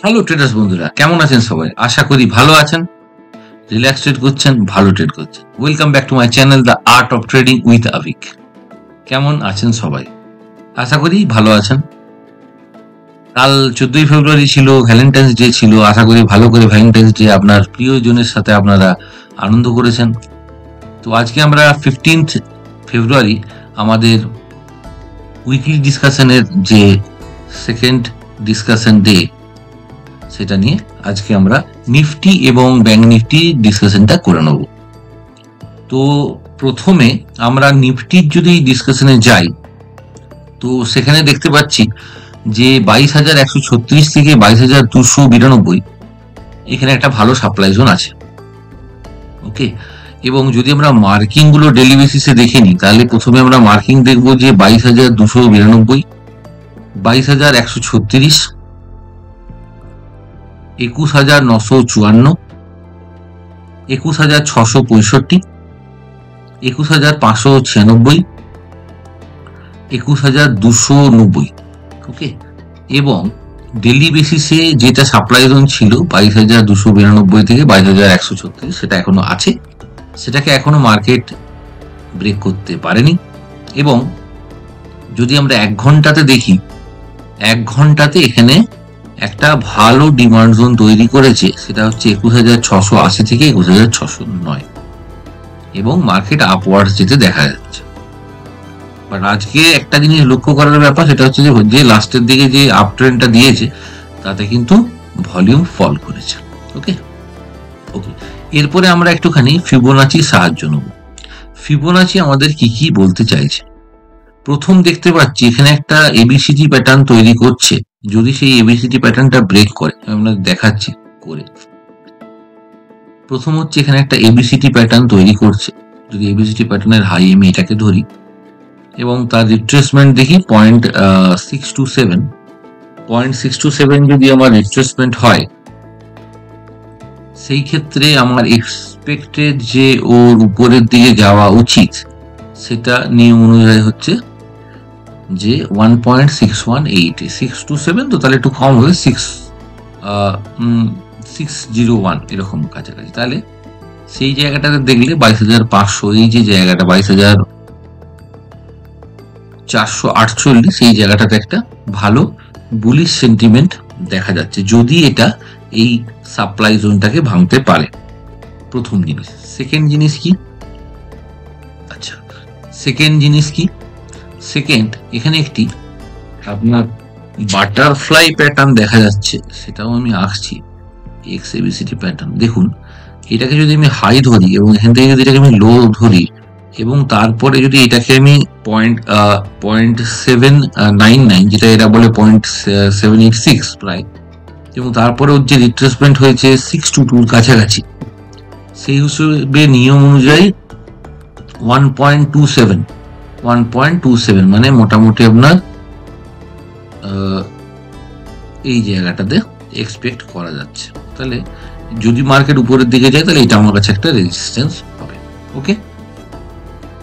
Hello traders বন্ধুরা, কেমন আছেন সবাই? আশা করি ভালো আছেন, রিল্যাক্স ট্রেড করছেন, ভালো ট্রেড করছেন। Welcome back to my channel the art of trading with Abik. কেমন আছেন সবাই? আশা করি ভালো আছেন। কাল 14ই ফেব্রুয়ারি ছিল, ভ্যালেন্টাইন্স ডে ছিল। আশা করি ভালো করে ভ্যালেন্টাইন্স ডে আপনার প্রিয়জনের সাথে আপনারা আনন্দ করেছেন। তো আজকে আমরা 15th ফেব্রুয়ারি আমাদের উইকলি ডিসকাশনের যে সেকেন্ড ডিসকাশন ডে, সেটা নিয়ে আজকে আমরা নিফটি এবং ব্যাংক নিফটি ডিসকাশনটা করে নেব। তো প্রথমে আমরা নিফটির যদি ডিসকাশনে যাই, তো সেখানে দেখতে পাচ্ছি যে 22,136 থেকে 22,292 এখানে একটা ভালো সাপ্লাই জোন আছে। ওকে, এবং যদি আমরা মার্কিং গুলো ডেলি বেসিসে দেখে নিই, তাহলে প্রথমে আমরা মার্কিং দেখবো যে 22,292, 22,136, 21,954, 21,665, 21,596, 21,290। ওকে, এবং ডেলি বেসিসে যেটা সাপ্লাই জোন ছিল 22,292 থেকে 22,136, সেটা এখনো আছে, সেটাকে এখনো মার্কেট ব্রেক করতে পারেনি। এবং যদি আমরা 1 ঘন্টাতে দেখি, 1 ঘন্টাতে এখানে একটা ভালো ডিমান্ড জোন তৈরি করেছে, সেটা হচ্ছে 21,680 থেকে 21,609, এবং মার্কেট আপওয়ার্ডস যেতে দেখা যাচ্ছে। বাট আজকে একটা জিনিস লক্ষ্য করার ব্যাপার, সেটা হচ্ছে যে লাস্টের দিকে যে আপ ট্রেন্ডটা দিয়েছে, তাতে কিন্তু ভলিউম ফল করেছে। ওকে ওকে এরপরে আমরা একটুখানি ফিবোনাচি সাহায্য নেব। ফিবোনাচি আমাদের কি কি বলতে চাইছে। প্রথম দেখতে পাচ্ছি এখানে একটা এবিসিডি প্যাটার্ন তৈরি করছে। যদি সেই এবিসিডি প্যাটার্নটা ব্রেক করে, আমরা দেখাচ্ছি করে। প্রথম হচ্ছে এখানে একটা এবিসিডি প্যাটার্ন তৈরি করছে। যদি এবিসিডি প্যাটার্নের হাই আমি এটাকে ধরি এবং তার রিট্রেসমেন্ট দেখি 0.627 যদি আমার রিট্রেসমেন্ট হয়, সেই ক্ষেত্রে আমার এক্সপেক্টেড যে ওর উপরের দিকে যাওয়া উচিত, সেটা নিয়ম অনুযায়ী হচ্ছে যে 1.618, 627, তো তাহলে একটু কম হবে, 601 এরকম কাছাকাছি। তাহলে সেই জায়গাটাতে দেখলে 22,500, এই যে জায়গাটা 22,448, সেই জায়গাটাতে একটা ভালো বুলিশ সেন্টিমেন্ট দেখা যাচ্ছে, যদি এটা এই সাপ্লাই জোনটাকে ভাঙতে পারে। প্রথম জিনিস। সেকেন্ড জিনিস কি? সেকেন্ড, এখানে একটি আপনার বাটারফ্লাই প্যাটার্ন দেখা যাচ্ছে, সেটাও আমি আঁকছি। এক্স এবিসিডি প্যাটার্ন দেখুন, এটাকে যদি আমি হাই ধরি এবং এখান থেকে যদি এটাকে আমি লো ধরি, এবং তারপরে যদি এটাকে আমি 0.799, যেটা এরা বলে 0.786 প্রায়, এবং তারপরে ওর যে রিট্রেসমেন্ট হয়েছে 622 কাছাকাছি, সেই হিসেবে নিয়ম অনুযায়ী 1.27 মানে মোটামুটি আপনার এই জায়গাটাতে এক্সপেক্ট করা যাচ্ছে। তাহলে যদি মার্কেট উপরের দিকে যায়, তাহলে এটা আমার কাছে একটা রেজিস্ট্যান্স হবে। ওকে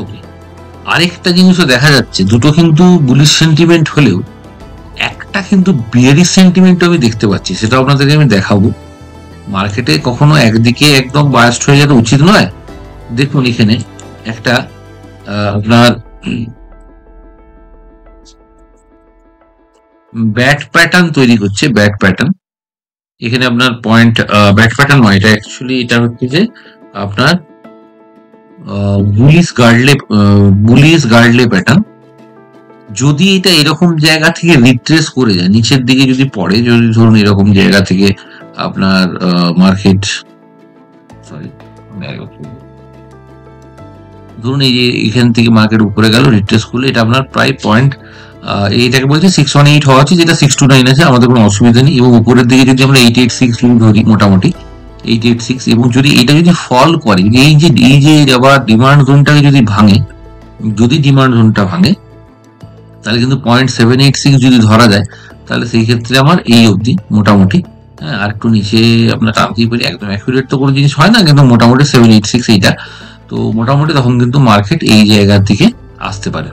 ওকে আরেকটা জিনিসও দেখা যাচ্ছে, দুটো কিন্তু বুলিশ সেন্টিমেন্ট হলেও একটা কিন্তু বিয়ারিশ সেন্টিমেন্ট আমি দেখতে পাচ্ছি, সেটা আপনাদেরকে আমি দেখাবো। মার্কেটে কখনো একদিকে একদম বায়াসড হয়ে যাওয়া উচিত নয়। দেখুন এখানে একটা আপনার ব্যাট প্যাটার্ন তৈরি করছে। ব্যাট প্যাটার্ন এখানে আপনার ব্যাট প্যাটার্ন নয়, এটা অ্যাকচুয়ালি এটা হচ্ছে যে আপনার বুলিশ গার্ডলে প্যাটার্ন। যদি এটা এরকম জায়গা থেকে রিট্রেস করে যায়, নিচের দিকে যদি পড়ে, যদি ধরুন এরকম জায়গা থেকে আপনার মার্কেট ধরুন এই যে এখান থেকে মার্কেট উপরে গেল, রিট্রেস করলে, এটা আপনার প্রায় এইটাকে বলছে 618 হওয়া আছে, যেটা 629 আছে, আমাদের কোনো অসুবিধা নেই। এবং উপরের দিকে যদি আমরা 886 ধরি, মোটামুটি 886, এবং যদি এটা যদি ফল করে, এই যে আবার ডিমান্ড জোনটাকে যদি ভাঙে, যদি ডিমান্ড জোনটা ভাঙে, তাহলে কিন্তু 0.786 যদি ধরা যায়, তাহলে সেই ক্ষেত্রে আমার এই অবধি মোটামুটি, হ্যাঁ, আর একটু নিচে আপনার টানতেই পারি। একদম অ্যাকুরেট তো কোনো জিনিস হয় না, কিন্তু মোটামুটি 786 এইটা, তো মোটামুটি তখন কিন্তু মার্কেট এই জায়গার দিকে আসতে পারে।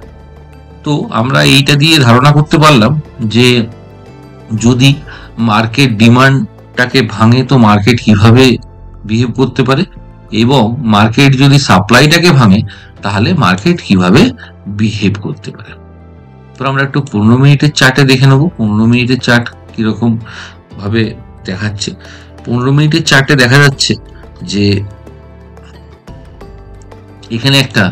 তো আমরা এইটা দিয়ে ধারণা করতে পারলাম যে যদি মার্কেট ডিমান্ডটাকে ভাঙে তো মার্কেট কিভাবে বিহেভ করতে পারে, এবং মার্কেট যদি সাপ্লাইটাকে ভাঙে তাহলে মার্কেট কিভাবে বিহেভ করতে পারে। তো আমরা একটু 15 মিনিটের চার্টে দেখে নেবো 15 মিনিটের চার্ট কিরকম ভাবে দেখাচ্ছে। 15 মিনিটের চার্টে দেখা যাচ্ছে যে এখানে একটা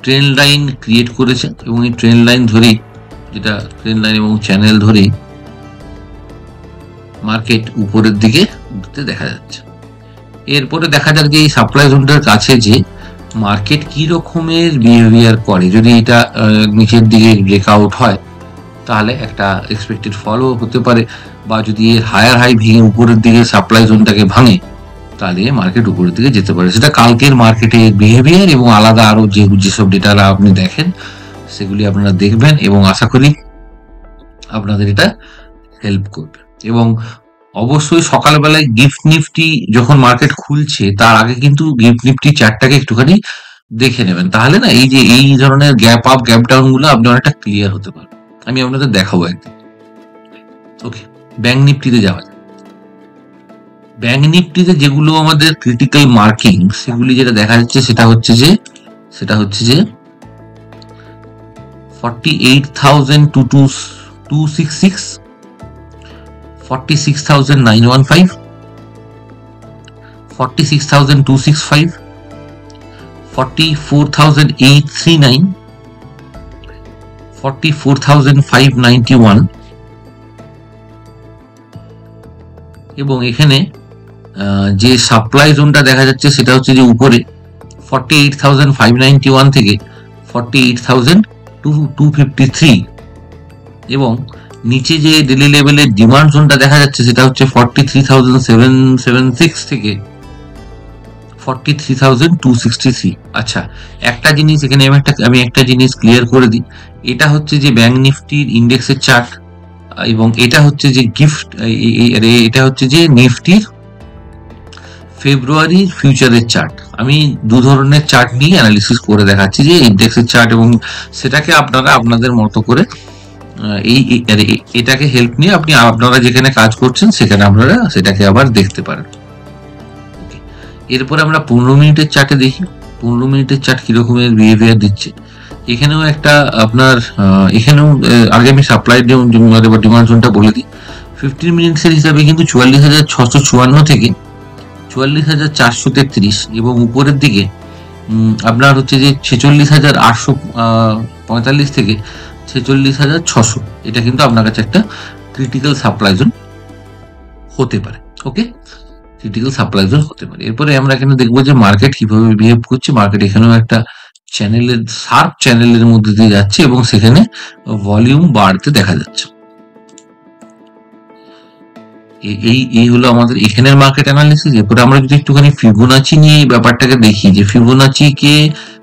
ট্রেন্ড লাইন ক্রিয়েট করেছে, এবং এই ট্রেন্ড লাইন ধরেই, যেটা ট্রেন্ড লাইন এবং চ্যানেল ধরেই মার্কেট উপরের দিকে উঠতে দেখা যাচ্ছে। এরপরে দেখা যাক যে এই সাপ্লাই জোনটার কাছে যে মার্কেট কি রকমের বিহেভিয়ার করে। যদি এটা নিচের দিকে ব্রেকআউট হয় তাহলে একটা এক্সপেক্টেড ফলও হতে পারে, বা যদি এর হায়ার হাই ভেঙে উপরের দিকে সাপ্লাই জোনটাকে ভাঙে তাহলে মার্কেট উপরের দিকে যেতে পারে। সেটা কালকের মার্কেটের বিহেভিয়ার এবং আলাদা আরো যেসব ডেটারা আপনি দেখেন সেগুলি আপনারা দেখবেন, এবং আশা করি আপনাদের এটা হেল্প করবে। এবং অবশ্যই সকালবেলায় গিফট নিফটি যখন মার্কেট খুলছে তার আগে কিন্তু গিফট নিফটি চার্টটাকে একটুখানি দেখে নেবেন, তাহলে না এই যে এই ধরনের গ্যাপ আপ গ্যাপ ডাউন গুলো আপনি অনেকটা ক্লিয়ার হতে পারবেন। আমি আপনাদের দেখাবো একদিন। ওকে, ব্যাংক নিফটিতে যাওয়া যায়। ব্যাংক নিফটিতে যেগুলো আমাদের ক্রিটিক্যাল মার্কিং, সেগুলি যেটা দেখা যাচ্ছে সেটা হচ্ছে যে 48,266, 46,915, 46,265, 44,839, 44,591, এবং এখানে যে সাপ্লাই জোনটা দেখা যাচ্ছে সেটা হচ্ছে যে উপরে 48,591 থেকে 48,253, এবং নিচে যে ডেলি লেভেলের ডিমান্ড জোনটা দেখা যাচ্ছে সেটা হচ্ছে 43,776 থেকে 43,263। আচ্ছা, একটা জিনিস এখানে আমি একটা জিনিস ক্লিয়ার করে দিই। এটা হচ্ছে যে ব্যাংক নিফটির ইন্ডেক্সের চার্ট, এবং এটা হচ্ছে যে এটা হচ্ছে যে নিফটির ফেব্রুয়ারির ফিউচারের চার্ট। আমি দু ধরনের চার্ট নিয়ে অ্যানালিসিস করে দেখাচ্ছি, যে ইন্ডেক্সের চার্ট, এবং সেটাকে আপনারা আপনাদের মতো করে এটাকে হেল্প নিয়ে আপনারা যেখানে কাজ করছেন সেখানে আপনারা সেটাকে আবার দেখতে পারেন। এরপরে আমরা 15 মিনিটের চার্টে দেখি 15 মিনিটের চার্ট কিরকমের বিহেভিয়ার দিচ্ছে। এখানেও একটা আপনার এখানেও আগে আমি সাপ্লাই ডিমান্ড জোনটা বলে দিই। 15 মিনিটসের হিসাবে কিন্তু 44,654 থেকে 44,433, এবং উপরের দিকে আপনার হচ্ছে যে 46,845 থেকে 46,600। এটা কিন্তু আপনার কাছে একটা ক্রিটিক্যাল সাপ্লাই জোন হতে পারে। ওকে, ক্রিটিক্যাল সাপ্লাই জোন হতে পারে। এরপরে আমরা এখানে দেখবো যে মার্কেট কিভাবে বিহেভ করছে। মার্কেট এখানেও একটা চ্যানেলের শার্প চ্যানেলের মধ্যে দিয়ে যাচ্ছে, এবং সেখানে ভলিউম বাড়তে দেখা যাচ্ছে। এই হলো আমাদের এখানের মার্কেট অ্যানালিসিস। এরপরে আমরা যদি একটুখানি ফিবোনাচি নিয়ে এই ব্যাপারটাকে দেখি, যে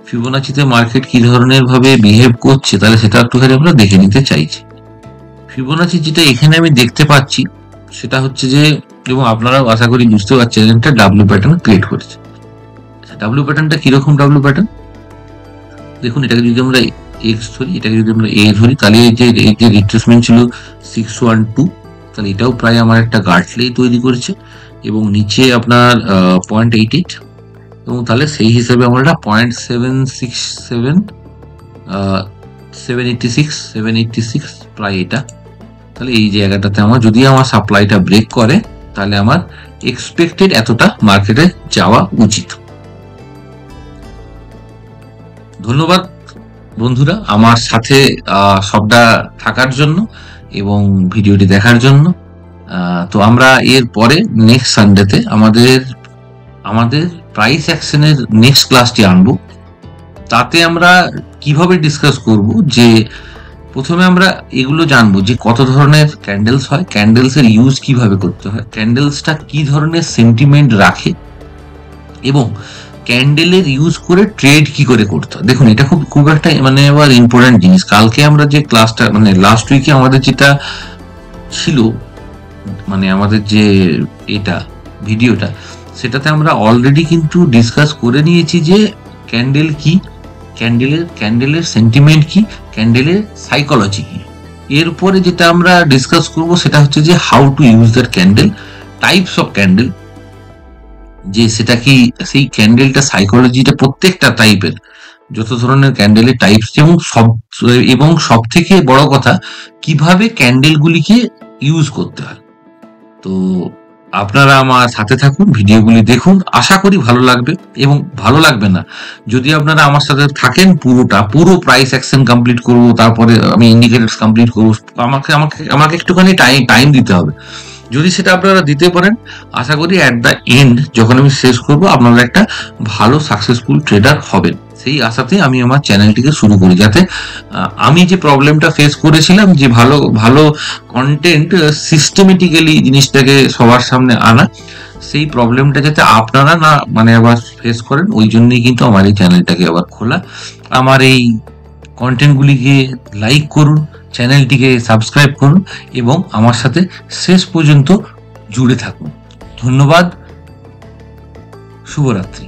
ফিবোনাচিতে মার্কেট কি ধরনের ভাবে বিহেভ করছে, তাহলে সেটা একটুখানি আমরা দেখে নিতে চাইছি। ফিবোনাচি যেটা এখানে আমি দেখতে পাচ্ছি সেটা হচ্ছে যে, এবং আপনারা আশা করি বুঝতে পারছেন, একটা ডাব্লিউ প্যাটার্ন ক্রিয়েট করেছে। ডাব্লিউ প্যাটার্নটা কিরকম ডাব্লিউ প্যাটার্ন দেখুন। এটাকে যদি আমরা এক্স ধরি, এটাকে যদি আমরা এ ধরি, তাহলে এই যে রিট্রেসমেন্ট ছিল 612, তাহলে এটাও প্রায় আমার একটা গার্টলেই তৈরি করেছে, এবং নিচে আপনার 0.88, এবং তাহলে সেই হিসাবে আমরা 0.767, 786 প্রায় এটা। তাহলে এই জায়গাটাতে যদি আমার সাপ্লাইটা ব্রেক করে তাহলে আমার এক্সপেক্টেড এতটা মার্কেটে যাওয়া উচিত। ধন্যবাদ বন্ধুরা আমার সাথে সবটা থাকার জন্য এবং ভিডিওটি দেখার জন্য। তো আমরা এর পরে নেক্সট সানডেতে আমাদের প্রাইস অ্যাকশনের নেক্সট ক্লাসটি আনবো। তাতে আমরা কিভাবে ডিসকাস করব, যে প্রথমে আমরা এগুলো জানবো যে কত ধরনের ক্যান্ডেলস হয়, ক্যান্ডেলস এর ইউজ কিভাবে করতে হয়, ক্যান্ডেলসটা কি ধরনের সেন্টিমেন্ট রাখে, এবং ক্যান্ডেলের ইউজ করে ট্রেড কি করে করতে হয়। দেখুন, এটা খুব একটা আবার ইম্পর্টেন্ট জিনিস। কালকে আমরা যে ক্লাসটা লাস্ট উইকে আমাদের যেটা ছিল, আমাদের যে এটা ভিডিওটা, সেটাতে আমরা অলরেডি কিন্তু ডিসকাস করে নিয়েছি যে ক্যান্ডেল কি, ক্যান্ডেলের সেন্টিমেন্ট কি, ক্যান্ডেলের সাইকোলজি কি, এরপরে যেটা আমরা ডিসকাস করব সেটা হচ্ছে যে how to use that candle, types of candle, যে সেটা কি সেই ক্যান্ডেলটা সাইকোলজিটা প্রত্যেকটা টাইপের যত ধরনের ক্যান্ডেলের টাইপস এবং সব থেকে বড় কথা কিভাবে ক্যান্ডেলগুলিকে ইউজ করতে হয়। তো আপনারা আমার সাথে থাকুন, ভিডিওগুলি দেখুন, আশা করি ভালো লাগবে। এবং ভালো লাগবে না যদি আপনারা আমার সাথে থাকেন, পুরো প্রাইস অ্যাকশন কমপ্লিট করবো, তারপরে আমি ইন্ডিকেটরস কমপ্লিট করবো, আমাকে একটুখানি টাইম দিতে হবে। যদি সেটা আপনারা দিতে পারেন, আশা করি অ্যাট দ্য এন্ড যখন আমি শেষ করব আপনারা একটা ভালো সাকসেসফুল ট্রেডার হবেন। সেই আশাতে আমি আমার চ্যানেলটিকে শুরু করি, যাতে আমি যে প্রবলেমটা ফেস করেছিলাম, যে ভালো ভালো কন্টেন্ট সিস্টেমেটিক্যালি জিনিসটাকে সবার সামনে আনা, সেই প্রবলেমটা যাতে আপনারা না আবার ফেস করেন, ওই জন্যই কিন্তু আমার এই চ্যানেলটাকে আবার খোলা। আমার এই কন্টেন্টগুলিকে লাইক করুন, চ্যানেলটিকে সাবস্ক্রাইব করুন এবং আমার সাথে শেষ পর্যন্ত জুড়ে থাকুন। ধন্যবাদ, শুভরাত্রি।